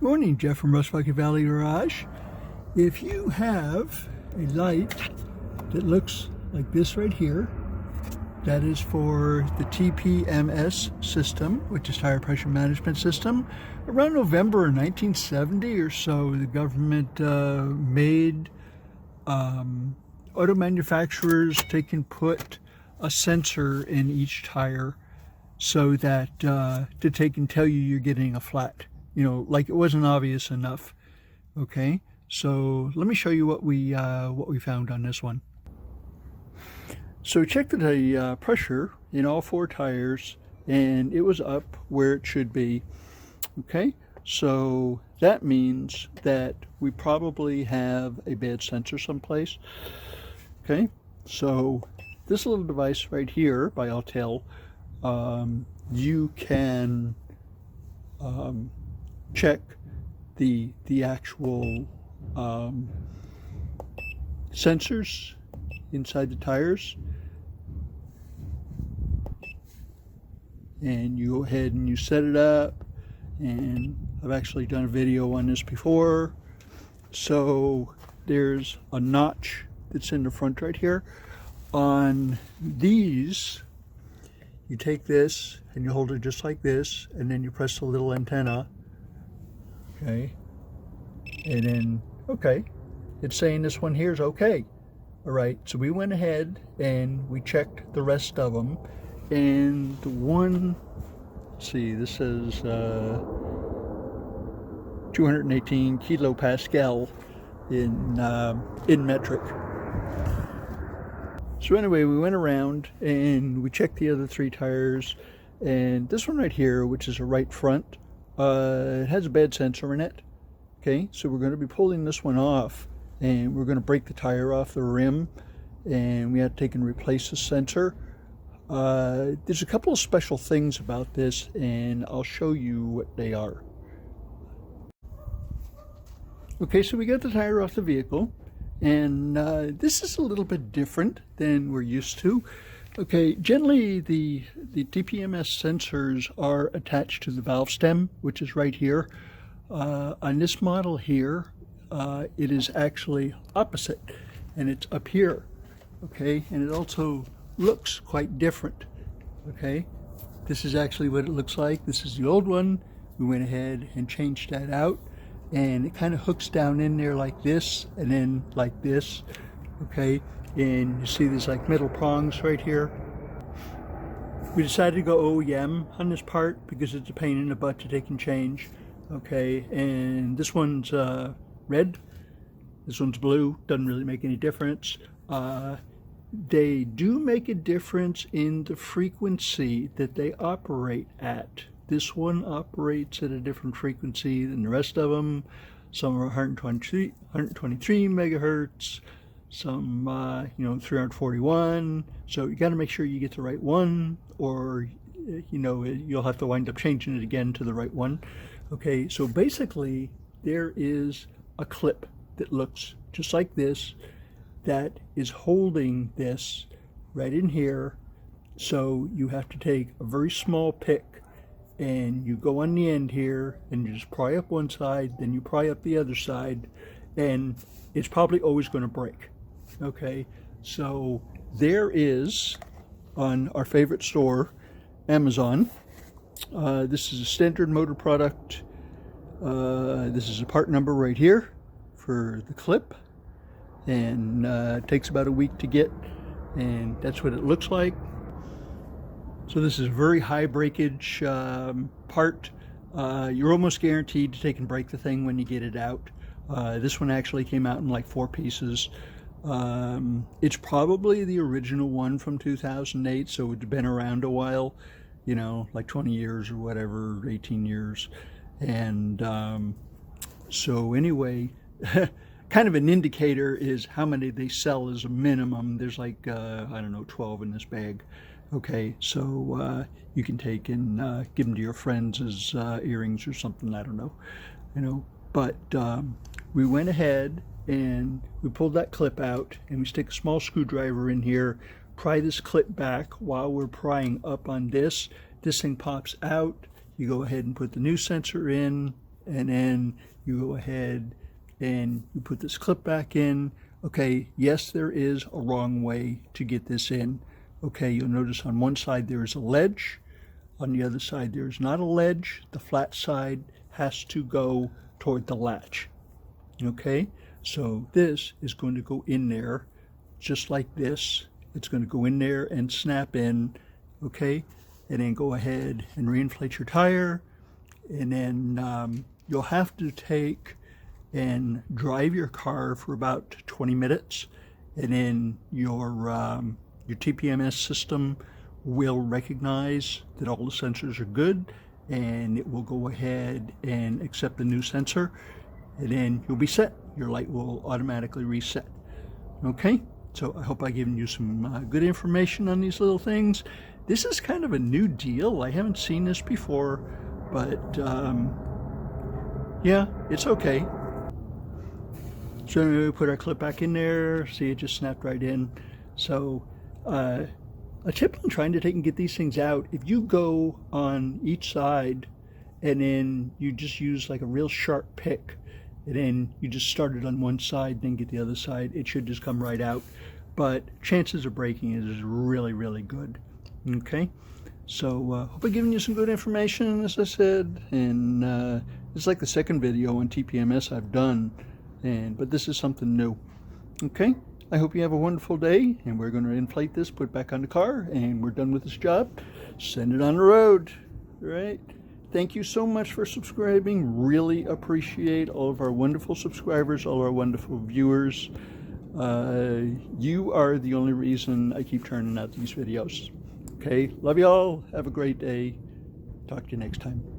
Good morning, Jeff from Rust Valley Garage. If you have a light that looks like this right here, that is for the TPMS system, which is Tire Pressure Management System. Around November 1970 or so, the government made auto manufacturers, they can put a sensor in each tire so that they can tell you you're getting a flat. You know, like it wasn't obvious enough. Okay, so let me show you what we found on this one. So we checked the pressure in all four tires, and it was up where it should be. Okay, so that means that we probably have a bad sensor someplace. Okay, so this little device right here by Altel, you can check the actual sensors inside the tires, and you go ahead and you set it up, and I've actually done a video on this before. So there's a notch that's in the front right here. On these, you take this and you hold it just like this, and then you press the little antenna. Okay, and then, okay, it's saying this one here is okay. All right, so we went ahead and we checked the rest of them, and the one, let's see, this says 218 kilopascal in metric. So anyway, we went around and we checked the other three tires, and this one right here, which is a right front, it has a bad sensor in it. Okay, so we're going to be pulling this one off, and we're going to break the tire off the rim, and we have to take and replace the sensor. There's a couple of special things about this, and I'll show you what they are. Okay, so we got the tire off the vehicle, and this is a little bit different than we're used to. Okay, generally the TPMS sensors are attached to the valve stem, which is right here. On this model here, it is actually opposite, and it's up here. Okay, and it also looks quite different. Okay, this is actually what it looks like. This is the old one. We went ahead and changed that out, and it kind of hooks down in there like this, and then like this. Okay, and you see there's like metal prongs right here. We decided to go OEM on this part because it's a pain in the butt to take and change. Okay, and this one's red, this one's blue, doesn't really make any difference. They do make a difference in the frequency that they operate at. This one operates at a different frequency than the rest of them. Some are 123 megahertz, some 341. So you got to make sure you get the right one, or you'll have to wind up changing it again to the right one. Okay, so basically there is a clip that looks just like this that is holding this right in here. So you have to take a very small pick, and you go on the end here, and you just pry up one side, then you pry up the other side, and it's probably always going to break. Okay, so there is, on our favorite store, Amazon, this is a standard motor product. This is a part number right here for the clip, and it takes about a week to get, and that's what it looks like. So this is a very high breakage part. You're almost guaranteed to take and break the thing when you get it out. This one actually came out in like 4 pieces. It's probably the original one from 2008, so it's been around a while, like 20 years or whatever, 18 years. And so anyway, kind of an indicator is how many they sell as a minimum. There's like, 12 in this bag. Okay, so you can take and give them to your friends as earrings or something, I don't know, but we went ahead and we pulled that clip out, and we stick a small screwdriver in here, pry this clip back while we're prying up on this. This thing pops out. You go ahead and put the new sensor in, and then you go ahead and you put this clip back in. Okay, yes, there is a wrong way to get this in. Okay, you'll notice on one side there is a ledge, on the other side there's not a ledge. The flat side has to go toward the latch. Okay, so this is going to go in there just like this. It's going to go in there and snap in, okay, and then go ahead and reinflate your tire, and then you'll have to take and drive your car for about 20 minutes, and then your TPMS system will recognize that all the sensors are good, and it will go ahead and accept the new sensor, and then you'll be set. Your light will automatically reset. Okay, so I hope I've given you some good information on these little things. This is kind of a new deal. I haven't seen this before, but yeah, it's okay. So we put our clip back in there. See, it just snapped right in. So a tip on trying to take and get these things out, if you go on each side and then you just use like a real sharp pick, and then you just start it on one side, then get the other side, it should just come right out. But chances of breaking it is really, really good. Okay, so hope I've given you some good information, as I said, and it's like the second video on TPMS I've done, but this is something new. Okay, I hope you have a wonderful day, and we're going to inflate this, put it back on the car, and we're done with this job. Send it on the road. All right. Thank you so much for subscribing. Really appreciate all of our wonderful subscribers, all our wonderful viewers. You are the only reason I keep turning out these videos. Okay, love you all. Have a great day. Talk to you next time.